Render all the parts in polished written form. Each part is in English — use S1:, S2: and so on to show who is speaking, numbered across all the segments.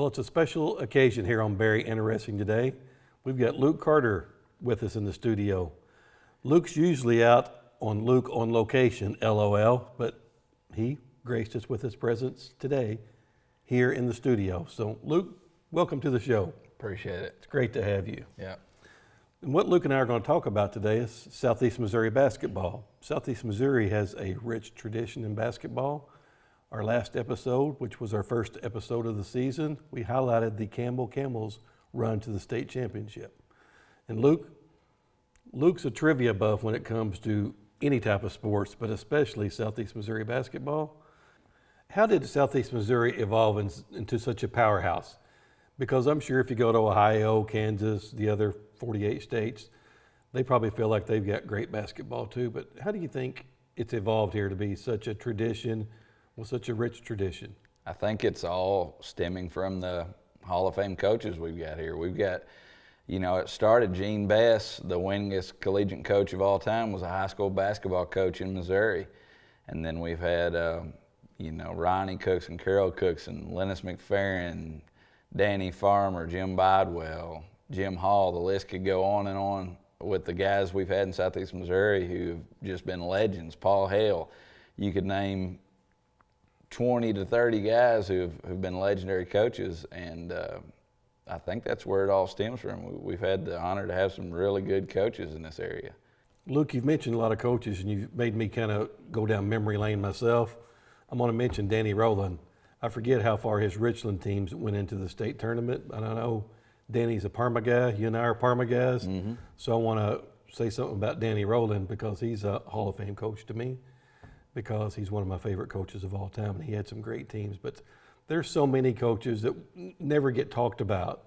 S1: Well, it's a special occasion here on Very Interesting today. We've got Luke Carter with us in the studio. Luke's usually out on Luke on location, LOL, but he graced us with his presence today here in the studio. So Luke, welcome to the show.
S2: Appreciate it.
S1: It's great to have you.
S2: Yeah.
S1: And what Luke and I are going to talk about today is Southeast Missouri basketball. Southeast Missouri has a rich tradition in basketball. Our last episode, which was our first episode of the season, we highlighted the Campbell Camels' run to the state championship. And Luke's a trivia buff when it comes to any type of sports, but especially Southeast Missouri basketball. How did Southeast Missouri evolve into such a powerhouse? Because I'm sure if you go to Ohio, Kansas, the other 48 states, they probably feel like they've got great basketball too. But how do you think it's evolved here to be such a tradition, with such a rich tradition?
S2: I think it's all stemming from the Hall of Fame coaches we've got here. We've got, it started Gene Bess, the winningest collegiate coach of all time, was a high school basketball coach in Missouri. And then we've had, Ronnie Cooks and Carol Cooks and Lennis McFerrin, Danny Farmer, Jim Bidwell, Jim Hall. The list could go on and on with the guys we've had in Southeast Missouri who've just been legends. Paul Hale. You could name 20 to 30 guys who've been legendary coaches, and I think that's where it all stems from. We've had the honor to have some really good coaches in this area.
S1: Luke, you've mentioned a lot of coaches, and you've made me kind of go down memory lane myself. I'm going to mention Danny Rowland. I forget how far his Richland teams went into the state tournament, and I know Danny's a Parma guy. You and I are Parma guys. Mm-hmm. So I want to say something about Danny Rowland because he's a Hall of Fame coach to me, because he's one of my favorite coaches of all time, and he had some great teams. But there's so many coaches that never get talked about.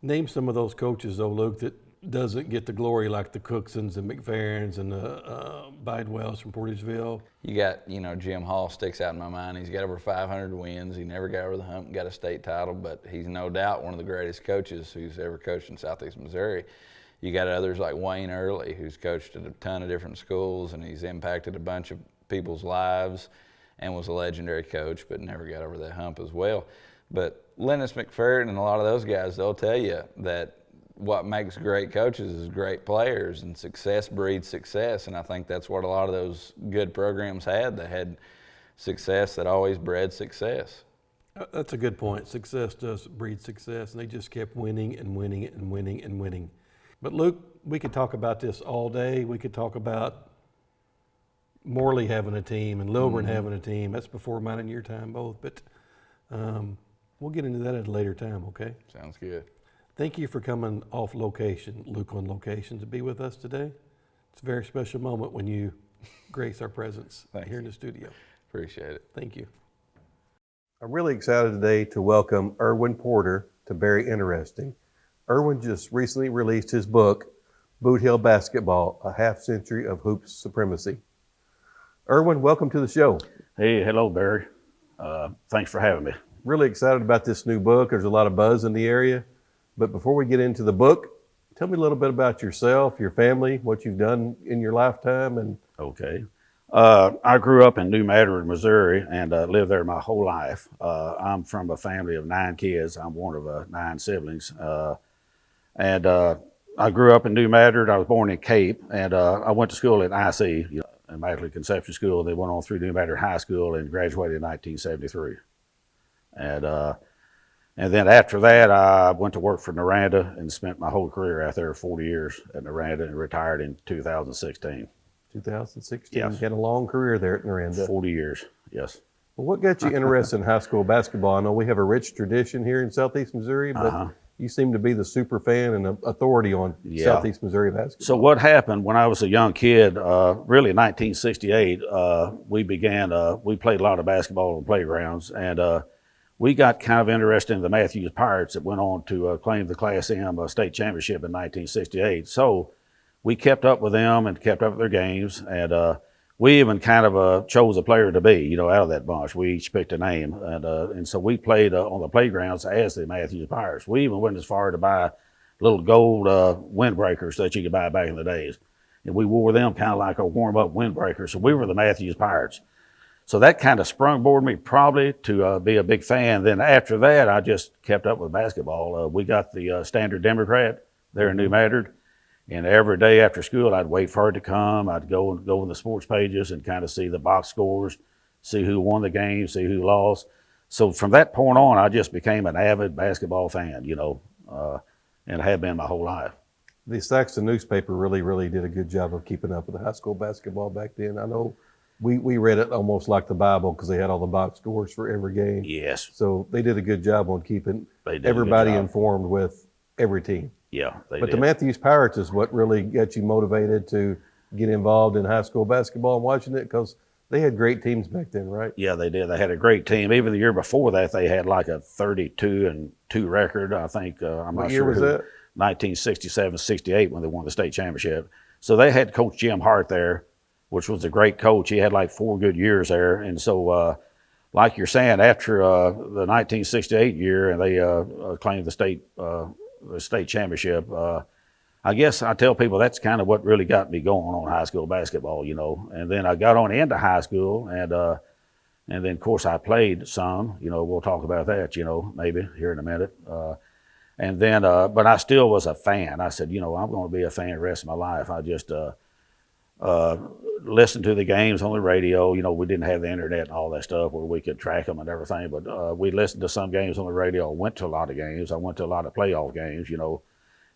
S1: Name some of those coaches, though, Luke, that doesn't get the glory like the Cooksons and McFerrins and the Bidwells from Portageville.
S2: You got, Jim Hall sticks out in my mind. He's got over 500 wins. He never got over the hump and got a state title, but he's no doubt one of the greatest coaches who's ever coached in Southeast Missouri. You got others like Wayne Early, who's coached at a ton of different schools, and he's impacted a bunch of people's lives and was a legendary coach, but never got over that hump as well. But Lennis McFerrin and a lot of those guys, they'll tell you that what makes great coaches is great players, and success breeds success. And I think that's what a lot of those good programs had. They had success that always bred success.
S1: That's a good point. Success does breed success, and they just kept winning and winning and winning and winning. But Luke, we could talk about this all day. We could talk about Morley having a team and Lilburn having a team. That's before mine and your time both. But we'll get into that at a later time, okay?
S2: Sounds good.
S1: Thank you for coming off location, Luke on location, to be with us today. It's a very special moment when you grace our presence here in the studio.
S2: Appreciate it.
S1: Thank you. I'm really excited today to welcome Erwin Porter to Very Interesting. Erwin just recently released his book, Bootheel Basketball, A Half Century of Hoops Supremacy. Erwin, welcome to the show.
S3: Hey, hello, Barry. Thanks for having me.
S1: Really excited about this new book. There's a lot of buzz in the area. But before we get into the book, tell me a little bit about yourself, your family, what you've done in your lifetime.
S3: Okay. I grew up in New Madrid, Missouri, and lived there my whole life. I'm from a family of 9 kids. I'm one of 9 siblings. I grew up in New Madrid. I was born in Cape, and I went to school at IC, Immaculate Conception School. They went on through New Madrid High School and graduated in 1973. And then after that, I went to work for Noranda and spent my whole career out there, 40 years at Noranda, and retired in 2016.
S1: 2016?
S3: Yes.
S1: You had a long career there at Noranda.
S3: 40 years, yes.
S1: Well, what got you interested in high school basketball? I know we have a rich tradition here in Southeast Missouri, but you seem to be the super fan and authority on Southeast Missouri basketball.
S3: So what happened when I was a young kid, really in 1968, we played a lot of basketball on the playgrounds, and we got kind of interested in the Matthews Pirates that went on to claim the Class M state championship in 1968. So we kept up with them and kept up with their games, and we even kind of chose a player to be, out of that bunch. We each picked a name, and so we played on the playgrounds as the Matthews Pirates. We even went as far to buy little gold windbreakers that you could buy back in the days, and we wore them kind of like a warm-up windbreaker. So we were the Matthews Pirates. So that kind of sprungboarded me probably to be a big fan. Then after that, I just kept up with basketball. We got the Standard Democrat there in New Madrid, and every day after school, I'd wait for it to come. I'd go in the sports pages and kind of see the box scores, see who won the game, see who lost. So from that point on, I just became an avid basketball fan, and have been my whole life.
S1: The Saxon newspaper really did a good job of keeping up with the high school basketball back then. I know we read it almost like the Bible because they had all the box scores for every game.
S3: Yes.
S1: So they did a good job on keeping
S3: They did a good
S1: everybody
S3: job.
S1: informed with every team.
S3: Yeah, they
S1: But
S3: did.
S1: the Matthews Pirates is what really got you motivated to get involved in high school basketball and watching it, because they had great teams back then, right?
S3: Yeah, they did. They had a great team. Even the year before that, they had like a 32-2 record. I think I'm
S1: What
S3: not
S1: year
S3: sure
S1: was
S3: who.
S1: that?
S3: 1967-68 when they won the state championship. So they had Coach Jim Hart there, which was a great coach. He had like 4 good years there. And so, like you're saying, after the 1968 year, and they claimed the state championship, I guess I tell people that's kind of what really got me going on high school basketball, And then I got on into high school, and then of course I played some. We'll talk about that, maybe here in a minute. And then, but I still was a fan. I said, I'm going to be a fan the rest of my life. I just listened to the games on the radio. We didn't have the internet and all that stuff where we could track them and everything, but we listened to some games on the radio. Went to a lot of games. I went to a lot of playoff games,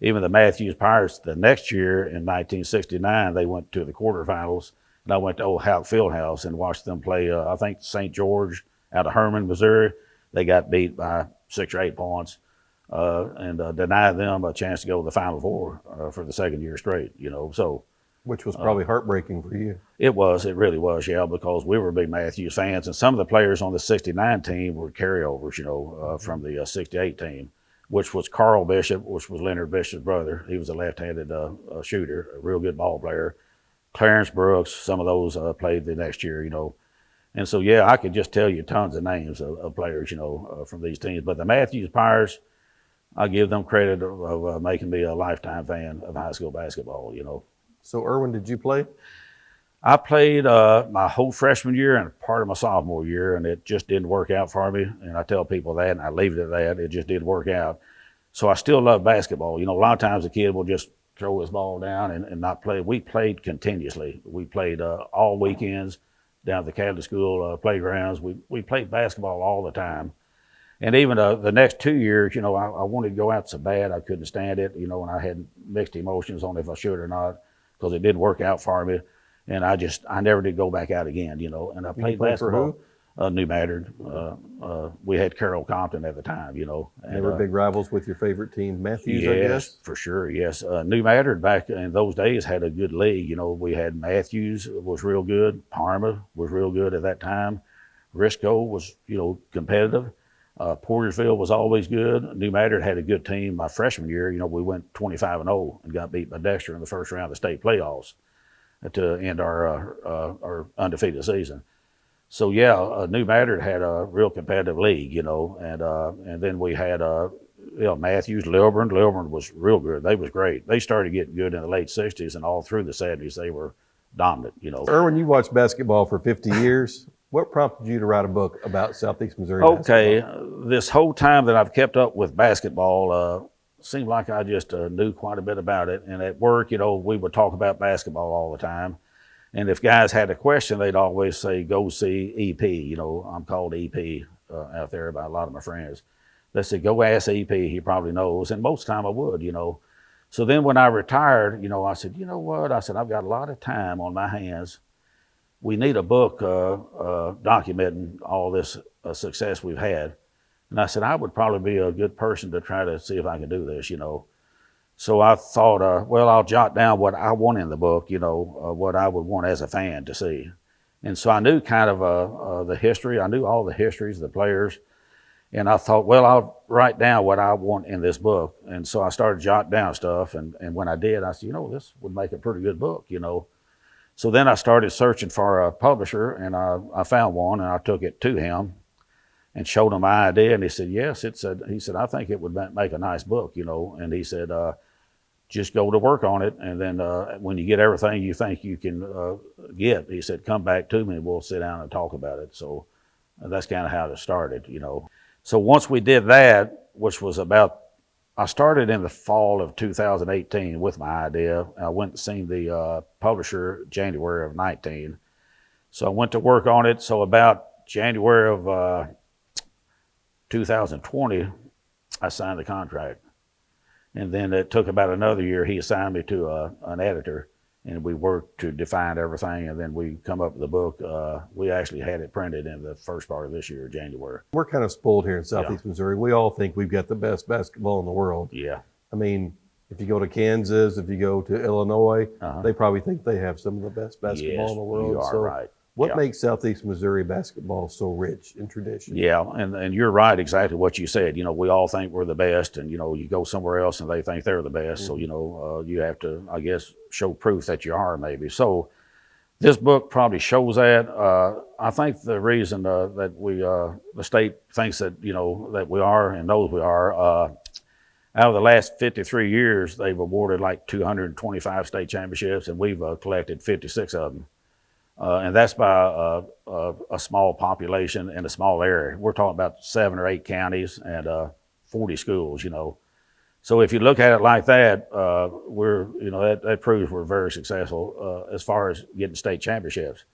S3: Even the Matthews Pirates the next year in 1969, they went to the quarterfinals, and I went to old Halk Fieldhouse and watched them play, I think, St. George out of Herman, Missouri. They got beat by 6 or 8 points. And denied them a chance to go to the Final Four for the second year straight, So
S1: Which was probably heartbreaking for you.
S3: it really was, yeah, because we were big Matthews fans, and some of the players on the 69 team were carryovers, from the 68 team, which was Carl Bishop, which was Leonard Bishop's brother. He was a left-handed shooter, a real good ball player. Clarence Brooks, some of those played the next year, And so, yeah, I could just tell you tons of names of players, from these teams. But the Matthews Pirates, I give them credit of making me a lifetime fan of high school basketball,
S1: So, Erwin, did you play?
S3: I played my whole freshman year and part of my sophomore year, and it just didn't work out for me. And I tell people that, and I leave it at that. It just didn't work out. So I still love basketball. A lot of times a kid will just throw his ball down and not play. We played continuously. We played all weekends down at the Catholic school playgrounds. We played basketball all the time. And even the next 2 years, I wanted to go out so bad I couldn't stand it, and I had mixed emotions on if I should or not, because it didn't work out for me. And I never did go back out again, and I played
S1: play for
S3: basketball. New Madrid. We had Carroll Compton at the time, And,
S1: They were big rivals with your favorite team, Matthews, I
S3: yes,
S1: guess?
S3: for sure, yes. New Madrid back in those days had a good league. We had Matthews was real good. Parma was real good at that time. Risco was, competitive. Portersville was always good. New Madrid had a good team. My freshman year, we went 25-0 and got beat by Dexter in the first round of the state playoffs to end our undefeated season. So yeah, New Madrid had a real competitive league, and then we had Matthews, 𝔹𝕠𝕠𝕥𝕙𝕠𝕜. 𝔹𝕠𝕠𝕠𝕠 was real good. They was great. They started getting good in the late 60s, and all through the 70s they were dominant,
S1: Erwin, you watched basketball for 50 years. What prompted you to write a book about Southeast Missouri
S3: Okay,
S1: basketball?
S3: this whole time that I've kept up with basketball, seemed like I just knew quite a bit about it. And at work, we would talk about basketball all the time. And if guys had a question, they'd always say, go see EP. I'm called EP out there by a lot of my friends. They said, go ask EP, he probably knows. And most of the time I would, So then when I retired, I said, you know what? I said, I've got a lot of time on my hands. We need a book documenting all this success we've had. And I said, I would probably be a good person to try to see if I can do this, So I thought, I'll jot down what I want in the book, what I would want as a fan to see. And so I knew kind of the history. I knew all the histories of the players. And I thought, I'll write down what I want in this book. And so I started jotting down stuff. And when I did, I said, this would make a pretty good book, So then I started searching for a publisher, and I found one, and I took it to him and showed him my idea. And he said, yes, he said, I think it would make a nice book, And he said, just go to work on it, and then when you get everything you think you can get, he said, come back to me and we'll sit down and talk about it. So that's kind of how it started, you know. So once we did that, which was about, I started in the fall of 2018 with my idea. I went and seen the publisher January of 19. So I went to work on it. So about January of 2020, I signed the contract. And then it took about another year. He assigned me to an editor, and we worked to define everything, and then we come up with the book. We actually had it printed in the first part of this year, January.
S1: We're kind of spoiled here in Southeast Missouri. We all think we've got the best basketball in the world.
S3: Yeah.
S1: I mean, if you go to Kansas, if you go to Illinois, they probably think they have some of the best basketball in the world.
S3: You are right.
S1: What makes Southeast Missouri basketball so rich in tradition?
S3: Yeah, and you're right, exactly what you said. You know, we all think we're the best, and, you know, you go somewhere else and they think they're the best. So, you know, you have to, I guess, show proof that you are maybe. So this book probably shows that. I think the reason that the state thinks that, you know, that we are and knows we are, out of the last 53 years, they've awarded like 225 state championships, and we've collected 56 of them. And that's by a small population in a small area. We're talking about 7 or 8 counties and 40 schools, you know. So if you look at it like that, you know, that proves we're very successful as far as getting state championships.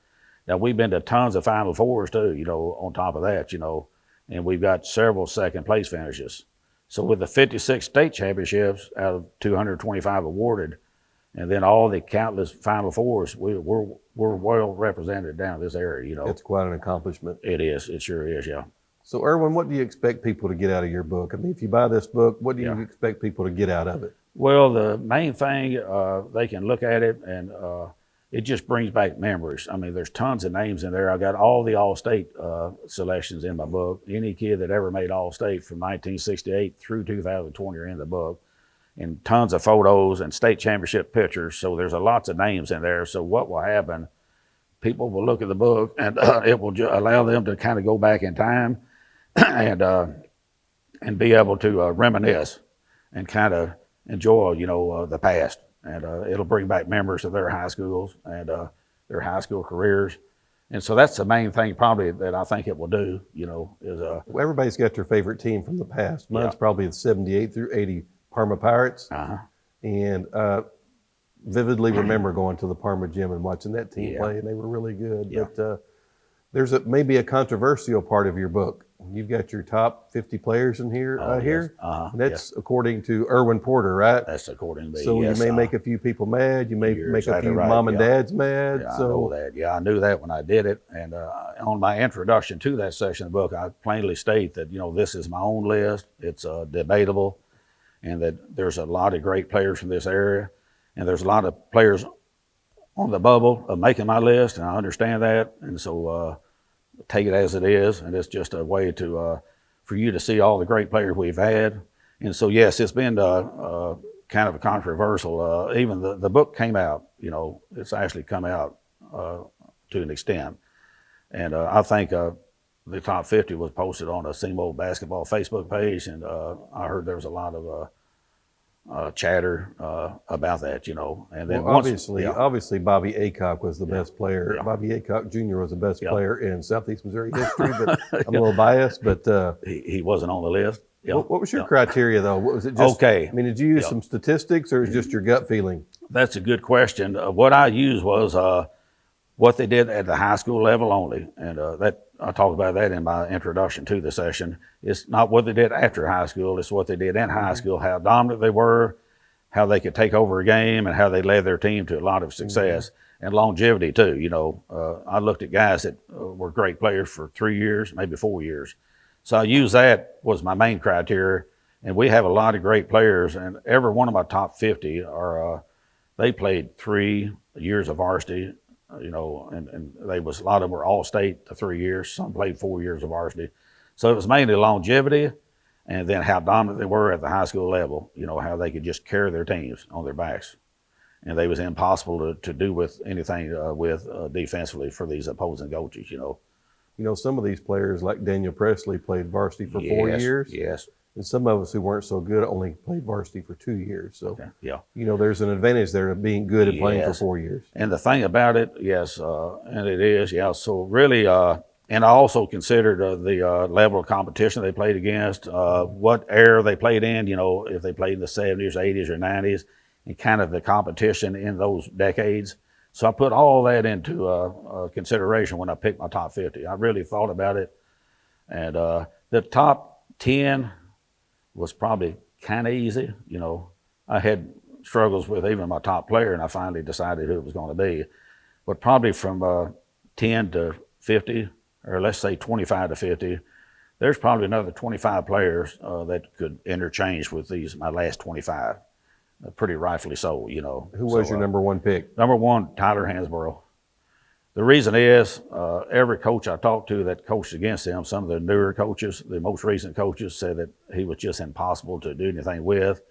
S3: Now, we've been to tons of Final Fours too, you know, on top of that, you know, and we've got several second place finishes. So with the 56 state championships out of 225 awarded, and then all the countless Final Fours, we're well represented down this area, you know.
S1: It's quite an accomplishment.
S3: It is. It sure is, yeah.
S1: So, Erwin, what do you expect people to get out of your book? I mean, if you buy this book, what do you expect people to get out of it?
S3: Well, the main thing, they can look at it, and it just brings back memories. I mean, there's tons of names in there. I got all the All-State selections in my book. Any kid that ever made All-State from 1968 through 2020 are in the book. And tons of photos and state championship pictures. So there's lots of names in there. So what will happen, people will look at the book, and it will allow them to kind of go back in time and be able to reminisce and kind of enjoy, you know, the past. And it'll bring back memories of their high schools and their high school careers. And so that's the main thing probably that I think it will do, you know, is
S1: well, everybody's got their favorite team from the past. Mine's probably the 78 through 80 Parma Pirates, and vividly remember going to the Parma gym and watching that team play, and they were really good. But there's maybe a controversial part of your book. You've got your top 50 players in here. And that's according to Erwin Porter, right?
S3: That's according to me.
S1: So you may make a few people mad. You may make a few mom and dads mad.
S3: Yeah, I know that. Yeah, I knew that when I did it. And on my introduction to that section of the book, I plainly state that, you know, this is my own list. It's debatable. And that there's a lot of great players from this area, and there's a lot of players on the bubble of making my list, and I understand that, and so take it as it is, and it's just a way to for you to see all the great players we've had. And so yes, it's been kind of a controversial. Even the book came out, you know, it's actually come out to an extent, and I think the top 50 was posted on a 𝔹𝕠𝕠𝕥𝕙𝕝 basketball Facebook page, and I heard there was a lot of chatter about that, you know. And then
S1: obviously Bobby Aycock was the best player. Bobby Aycock Jr. was the best player in Southeast Missouri history, but I'm a little biased. But
S3: he wasn't on the list.
S1: What was your criteria, though? What was it just? I mean, did you use some statistics, or was it just your gut feeling?
S3: That's a good question. What I used was what they did at the high school level only, and that I talk about that in my introduction to the session. It's not what they did after high school, it's what they did in high school, how dominant they were, how they could take over a game, and how they led their team to a lot of success and longevity too. You know, I looked at guys that were great players for 3 years, maybe 4 years. So I used that was my main criteria, and we have a lot of great players, and every one of my top 50 are, they played 3 years of varsity, you know, and they was, a lot of them were All-State the 3 years, some played 4 years of varsity. So it was mainly longevity, and then how dominant they were at the high school level, you know, how they could just carry their teams on their backs. And they was impossible to do with anything with defensively for these opposing coaches, you know.
S1: You know, some of these players like Daniel Presley played varsity for 4 years.
S3: Yes.
S1: And some of us who weren't so good only played varsity for 2 years. So,
S3: Yeah.
S1: there's an advantage there of being good and playing for
S3: Yes.
S1: 4 years.
S3: And the thing about it, yes, and it is, yeah. So really, and I also considered the level of competition they played against, what era they played in, if they played in the 70s, 80s, or 90s, and kind of the competition in those decades. So I put all that into consideration when I picked my top 50. I really thought about it. And the top 10 was probably kind of easy. I had struggles with even my top player, and I finally decided who it was going to be. But probably from 10 to 50, or let's say 25 to 50, there's probably another 25 players that could interchange with my last 25. Pretty rightfully so,
S1: Who was your number one pick?
S3: Number one, Tyler Hansborough. The reason is every coach I talked to that coached against him, some of the newer coaches, the most recent coaches, said that he was just impossible to do anything with.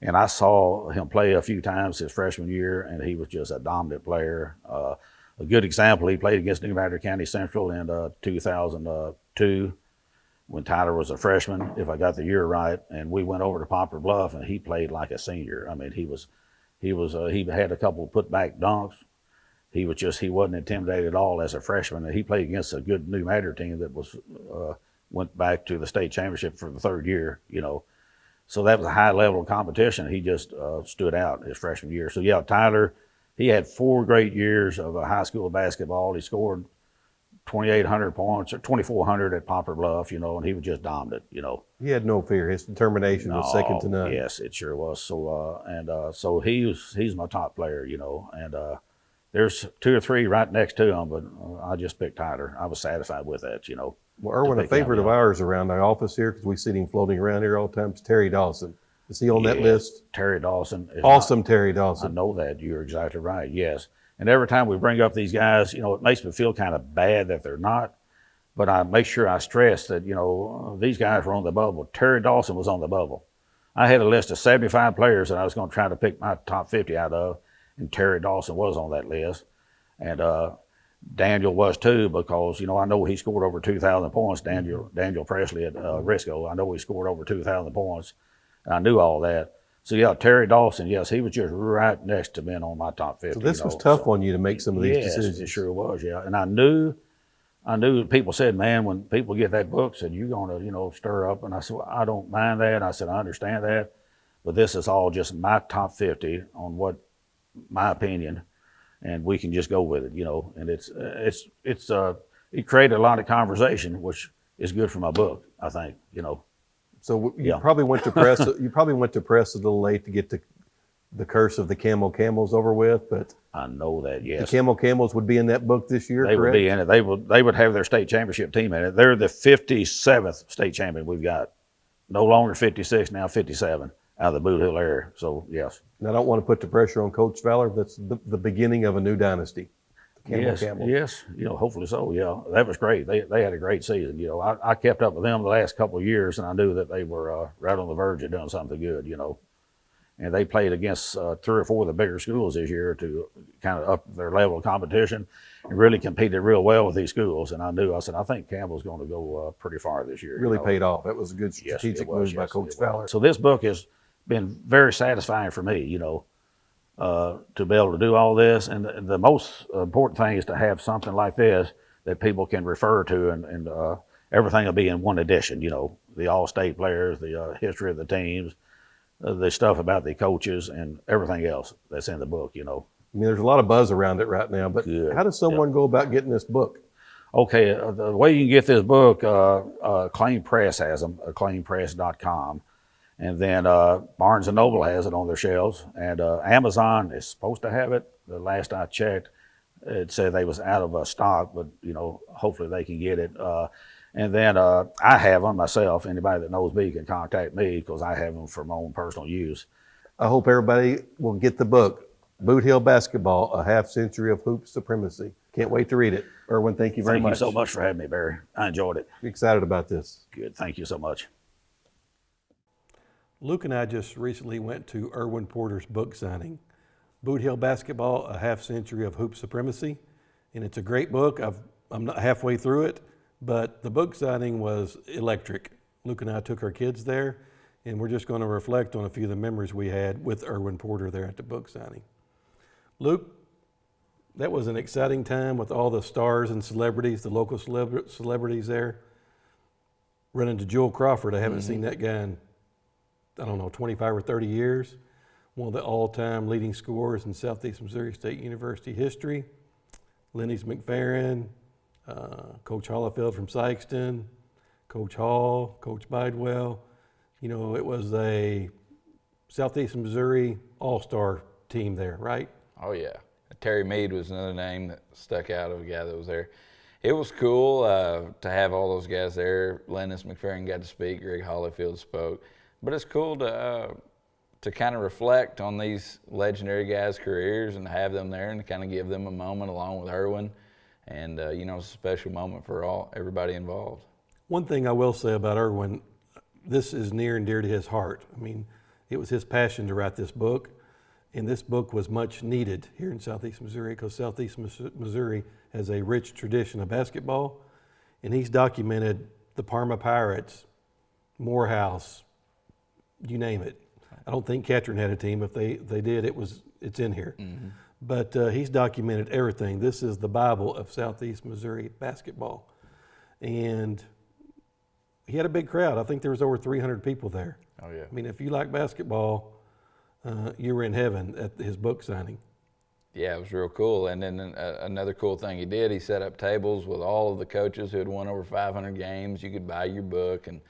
S3: And I saw him play a few times his freshman year, and he was just a dominant player. A good example, he played against New Madrid County Central in 2002 when Tyler was a freshman, if I got the year right. And we went over to Poplar Bluff, and he played like a senior. I mean, he had a couple of putback dunks. He wasn't intimidated at all as a freshman. And he played against a good New Madrid team that went back to the state championship for the third year, So that was a high level of competition. He just stood out his freshman year. So yeah, Tyler, he had 4 great years of high school basketball. He scored 2,800 points or 2,400 at Poplar Bluff, and he was just dominant,
S1: He had no fear. His determination was second to none.
S3: Yes, it sure was. So so he's my top player, and there's 2 or 3 right next to him, but I just picked Tyler. I was satisfied with that,
S1: Well, Erwin, a favorite of ours around our office here, because we see him floating around here all the time, is Terry Dawson. Is he on that list?
S3: Terry Dawson.
S1: Awesome, Terry
S3: I
S1: Dawson.
S3: know that. You're exactly right, yes. And every time we bring up these guys, it makes me feel kind of bad that they're not, but I make sure I stress that, these guys were on the bubble. Terry Dawson was on the bubble. I had a list of 75 players that I was going to try to pick my top 50 out of, and Terry Dawson was on that list. And Daniel was too, because, I know he scored over 2,000 points, Daniel Presley at Risco. I know he scored over 2,000 points. And I knew all that. So yeah, Terry Dawson, yes, he was just right next to being on my top 50.
S1: So this was tough on you to make some of these decisions.
S3: It sure was, yeah. And I knew people said, man, when people get that book, said, you're going to, stir up. And I said, well, I don't mind that. I said, I understand that. But this is all just my top 50 on what my opinion, and we can just go with it, and it created a lot of conversation, which is good for my book, I think,
S1: So you probably went to press. You probably went to press a little late to get the curse of the Camels over with, but
S3: I know that, yes.
S1: The Camels would be in that book this year.
S3: They
S1: correct?
S3: would be in it. They would have their state championship team in it. They're the 57th state champion we've got. No longer 56, now 57 out of the Bootheel area. So yes.
S1: And I don't want to put the pressure on Coach Fowler. That's the beginning of a new dynasty.
S3: Camels. Yes, hopefully so. Yeah, that was great. They had a great season. I kept up with them the last couple of years, and I knew that they were right on the verge of doing something good. And they played against 3 or 4 of the bigger schools this year to kind of up their level of competition, and really competed real well with these schools. And I said, I think Campbell's going to go pretty far this year.
S1: Really paid off. That was a good strategic move by Coach Fowler.
S3: So this book has been very satisfying for me. To be able to do all this. And the most important thing is to have something like this that people can refer to, and everything will be in one edition, the all-state players, the history of the teams, the stuff about the coaches, and everything else that's in the book, I mean,
S1: there's a lot of buzz around it right now, but how does someone go about getting this book?
S3: Okay, the way you can get this book, Claim Press has them, claimpress.com. And then Barnes & Noble has it on their shelves, and Amazon is supposed to have it. The last I checked, it said they was out of stock, but hopefully they can get it. And then I have them myself. Anybody that knows me can contact me, because I have them for my own personal use.
S1: I hope everybody will get the book, Bootheel Basketball, A Half Century of Hoop Supremacy. Can't wait to read it. Erwin, thank you very much.
S3: Thank you so much for having me, Barry. I enjoyed it.
S1: Excited about this.
S3: Good. Thank you so much.
S1: Luke and I just recently went to Erwin Porter's book signing, Bootheel Basketball, A Half Century of Hoop Supremacy. And it's a great book. I'm not halfway through it, but the book signing was electric. Luke and I took our kids there, and we're just going to reflect on a few of the memories we had with Erwin Porter there at the book signing. Luke, that was an exciting time with all the stars and celebrities, the local celebrities there. Running to Joel Crawford, I haven't seen that guy in, I don't know, 25 or 30 years. One of the all-time leading scorers in Southeast Missouri State University history. Lenny's McFerrin, Coach Hollifield from Sykeston, Coach Hall, Coach Bidewell. You know, it was a Southeast Missouri all-star team there, right?
S2: Oh, yeah. Terry Mead was another name that stuck out of a guy that was there. It was cool to have all those guys there. Lennis McFerrin got to speak. Greg Hollifield spoke. But it's cool to kind of reflect on these legendary guys' careers and have them there and to kind of give them a moment along with Erwin. And, you know, it's a special moment for everybody involved.
S1: One thing I will say about Erwin, this is near and dear to his heart. I mean, it was his passion to write this book. And this book was much needed here in Southeast Missouri because Southeast Missouri has a rich tradition of basketball. And he's documented the Parma Pirates, Morehouse, you name it. I don't think Catron had a team. If they did, it's in here. Mm-hmm. But he's documented everything. This is the Bible of Southeast Missouri basketball. And he had a big crowd. I think there was over 300 people there.
S2: Oh, yeah.
S1: I mean, if you like basketball, you were in heaven at his book signing.
S2: Yeah, it was real cool. And then another cool thing he did, he set up tables with all of the coaches who had won over 500 games. You could buy your book and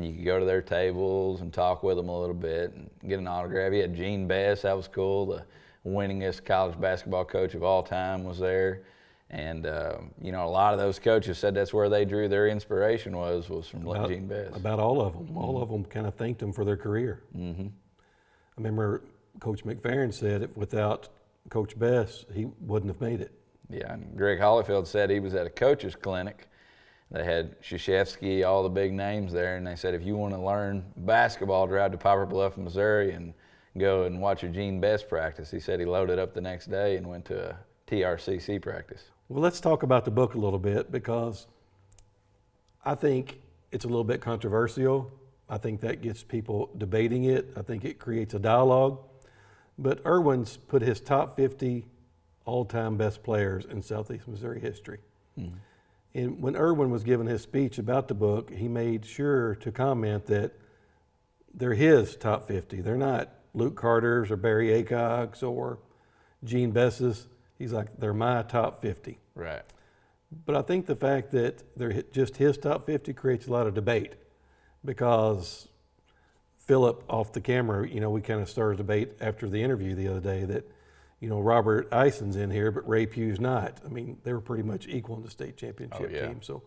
S2: you could go to their tables and talk with them a little bit and get an autograph. He had Gene Bess, that was cool. The winningest college basketball coach of all time was there. And, you know, a lot of those coaches said that's where they drew their inspiration was from Gene Bess.
S1: About all of them. Mm-hmm. All of them kind of thanked him for their career. Mm-hmm. I remember Coach McFerrin said if without Coach Bess, he wouldn't have made it.
S2: Yeah, and Greg Hollifield said he was at a coach's clinic. They had Krzyzewski, all the big names there, and they said if you want to learn basketball, drive to Poplar Bluff, Missouri, and go and watch a Gene Bess practice. He said he loaded up the next day and went to a TRCC practice.
S1: Well, let's talk about the book a little bit because I think it's a little bit controversial. I think that gets people debating it. I think it creates a dialogue. But Erwin's put his top 50 all-time best players in Southeast Missouri history. Mm-hmm. And when Erwin was giving his speech about the book, he made sure to comment that they're his top 50. They're not Luke Carter's or Barry Aycock's or Gene Bess's. He's like, they're my top 50.
S2: Right.
S1: But I think the fact that they're just his top 50 creates a lot of debate because Philip off the camera, you know, we kind of started a debate after the interview the other day that, you know, Robert Ison's in here, but Ray Pugh's not. I mean, they were pretty much equal in the state championship team. So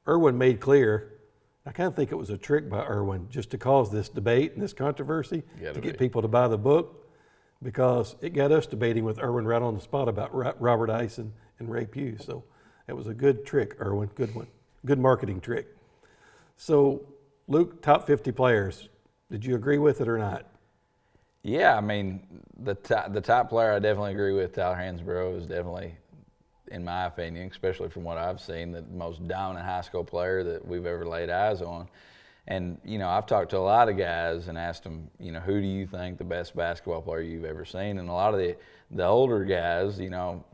S1: Erwin made clear, I kind of think it was a trick by Erwin just to cause this debate and this controversy to get people to buy the book because it got us debating with Erwin right on the spot about Robert Ison and Ray Pugh. So it was a good trick, Erwin, good one. Good marketing trick. So Luke, top 50 players. Did you agree with it or not?
S2: Yeah, I mean, the top player I definitely agree with, Tyler Hansbrough, is definitely, in my opinion, especially from what I've seen, the most dominant high school player that we've ever laid eyes on. And, you know, I've talked to a lot of guys and asked them, you know, who do you think the best basketball player you've ever seen? And a lot of the older guys, you know,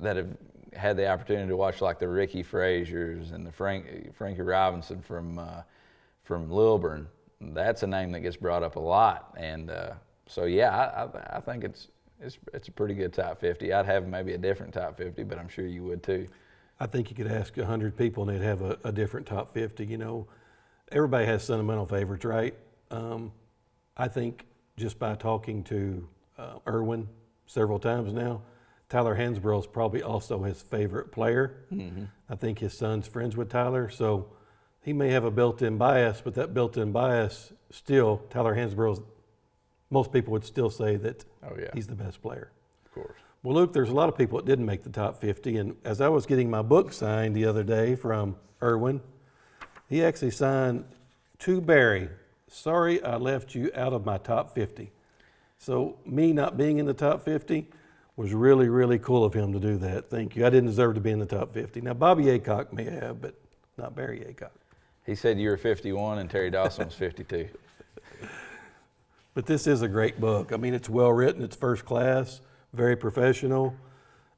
S2: that have had the opportunity to watch like the Ricky Fraziers and the Frankie Robinson from Lilburn, that's a name that gets brought up a lot. And so, yeah, I think it's a pretty good top 50. I'd have maybe a different top 50, but I'm sure you would too.
S1: I think you could ask 100 people and they'd have a different top 50. You know, everybody has sentimental favorites, right? I think just by talking to Erwin several times now, Tyler Hansbrough is probably also his favorite player. Mm-hmm. I think his son's friends with Tyler, so he may have a built-in bias, but that built-in bias still, Tyler Hansbrough's, most people would still say that he's the best player.
S2: Of course.
S1: Well, Luke, there's a lot of people that didn't make the top 50, and as I was getting my book signed the other day from Erwin, he actually signed to Barry, sorry I left you out of my top 50. So me not being in the top 50 was really, really cool of him to do that. Thank you. I didn't deserve to be in the top 50. Now, Bobby Aycock may have, but not Barry Aycock.
S2: He said you were 51 and Terry Dawson was 52.
S1: But this is a great book. I mean, it's well written, it's first class, very professional.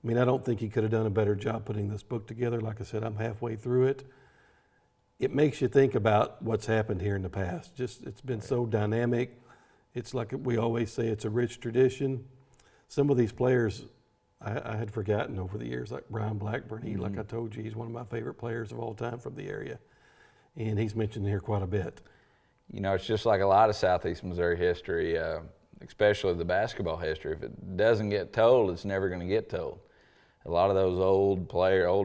S1: I mean, I don't think he could have done a better job putting this book together. Like I said, I'm halfway through it. It makes you think about what's happened here in the past. Just, it's been so dynamic. It's like we always say, it's a rich tradition. Some of these players I had forgotten over the years, like Brian Blackburn. Like I told you, he's one of my favorite players of all time from the area. And he's mentioned here quite a bit.
S2: You know, it's just like a lot of Southeast Missouri history, especially the basketball history. If it doesn't get told, it's never going to get told. A lot of those older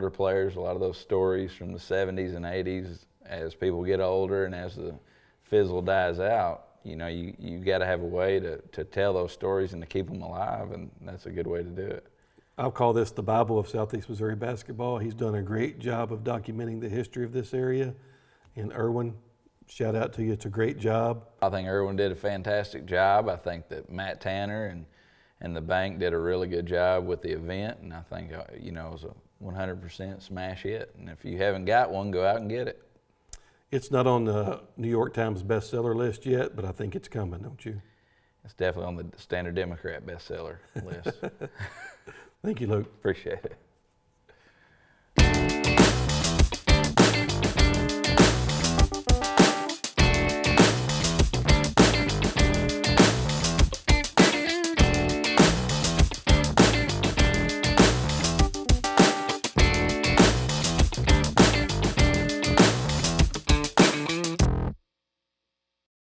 S2: players, a lot of those stories from the 70s and 80s, as people get older and as the fizzle dies out, you know, you got to have a way to tell those stories and to keep them alive, and that's a good way to do it.
S1: I'll call this the Bible of Southeast Missouri basketball. He's done a great job of documenting the history of this area. And Erwin, shout out to you. It's a great job.
S2: I think Erwin did a fantastic job. I think that Matt Tanner and the bank did a really good job with the event. And I think, you know, it was a 100% smash hit. And if you haven't got one, go out and get it.
S1: It's not on the New York Times bestseller list yet, but I think it's coming, don't you?
S2: It's definitely on the Standard Democrat bestseller list.
S1: Thank you, Luke.
S2: Appreciate it.